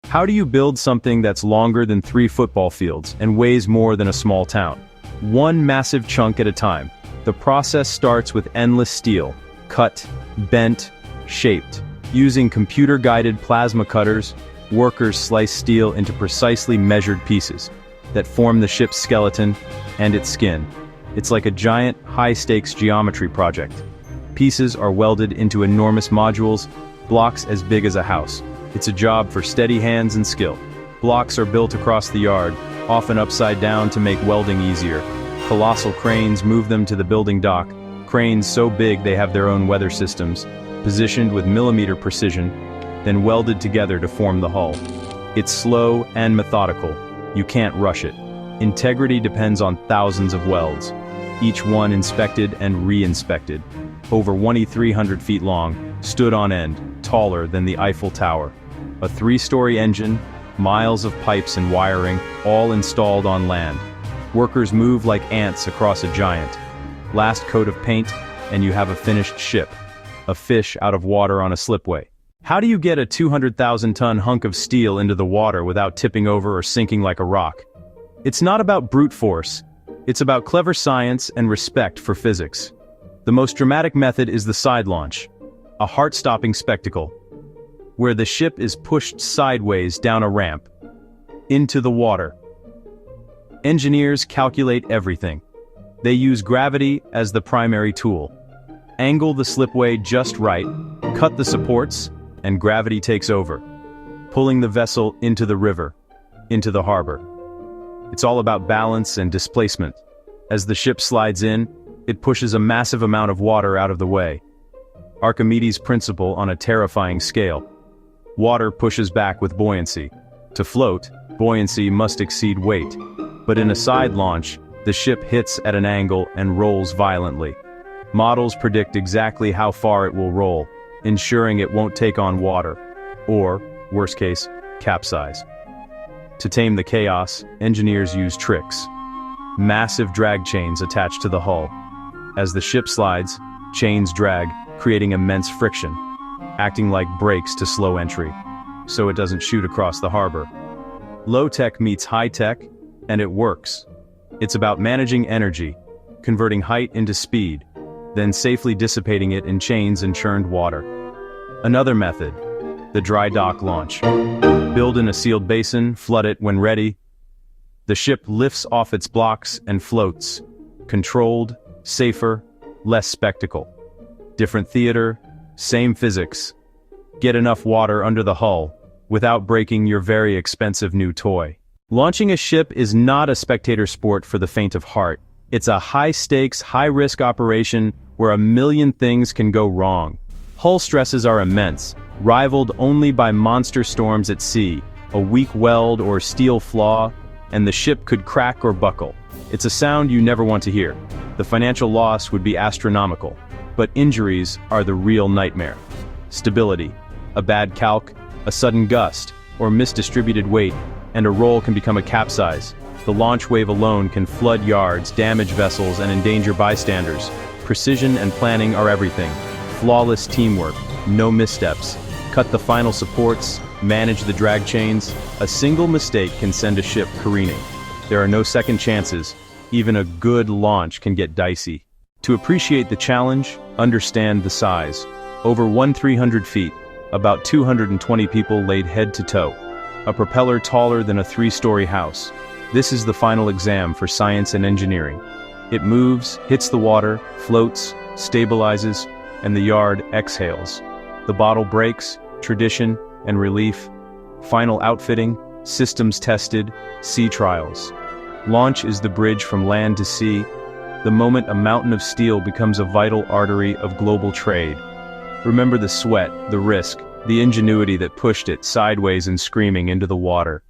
How do you build something that's longer than 3 football fields and weighs more than a small town? One massive chunk at a time. The process starts with endless steel, cut, bent, shaped. Using computer-guided plasma cutters, workers slice steel into precisely measured pieces that form the ship's skeleton and its skin. It's like a giant, high-stakes geometry project. Pieces are welded into enormous modules, blocks as big as a house. It's a job for steady hands and skill. Blocks are built across the yard, often upside down to make welding easier. Colossal cranes move them to the building dock, cranes so big they have their own weather systems, positioned with millimeter precision, then welded together to form the hull. It's slow and methodical. You can't rush it. Integrity depends on thousands of welds, each one inspected and re-inspected. Over 2,300 feet long, stood on end, taller than the Eiffel Tower. A 3-story engine, miles of pipes and wiring, all installed on land. Workers move like ants across a giant. Last coat of paint, and you have a finished ship. A fish out of water on a slipway. How do you get a 200,000-ton hunk of steel into the water without tipping over or sinking like a rock? It's not about brute force. It's about clever science and respect for physics. The most dramatic method is the side launch, a heart-stopping spectacle, where the ship is pushed sideways down a ramp, into the water. Engineers calculate everything. They use gravity as the primary tool. Angle the slipway just right, cut the supports, and gravity takes over, pulling the vessel into the river, into the harbor. It's all about balance and displacement. As the ship slides in, it pushes a massive amount of water out of the way. Archimedes' principle on a terrifying scale. Water pushes back with buoyancy. To float, buoyancy must exceed weight. But in a side launch, the ship hits at an angle and rolls violently. Models predict exactly how far it will roll, ensuring it won't take on water, or, worst case, capsize. To tame the chaos, engineers use tricks. Massive drag chains attached to the hull. As the ship slides, chains drag, creating immense friction, acting like brakes to slow entry, so it doesn't shoot across the harbor. Low-tech meets high-tech, and it works. It's about managing energy, converting height into speed, then safely dissipating it in chains and churned water. Another method, the dry dock launch. Build in a sealed basin, flood it when ready. The ship lifts off its blocks and floats. Controlled, safer, less spectacle. Different theater, same physics. Get enough water under the hull, without breaking your very expensive new toy. Launching a ship is not a spectator sport for the faint of heart. It's a high-stakes, high-risk operation where a million things can go wrong. Hull stresses are immense, rivaled only by monster storms at sea, a weak weld or steel flaw, and the ship could crack or buckle. It's a sound you never want to hear. The financial loss would be astronomical, but injuries are the real nightmare. Stability, a bad calc, a sudden gust, or misdistributed weight, and a roll can become a capsize. The launch wave alone can flood yards, damage vessels, and endanger bystanders. Precision and planning are everything. Flawless teamwork, no missteps. Cut the final supports, manage the drag chains. A single mistake can send a ship careening. There are no second chances. Even a good launch can get dicey. To appreciate the challenge, understand the size. Over 1,300 feet, about 220 people laid head to toe. A propeller taller than a 3-story house. This is the final exam for science and engineering. It moves, hits the water, floats, stabilizes, and the yard exhales. The bottle breaks, tradition and relief. Final outfitting, systems tested, sea trials. Launch is the bridge from land to sea, the moment a mountain of steel becomes a vital artery of global trade. Remember the sweat, the risk, the ingenuity that pushed it sideways and screaming into the water.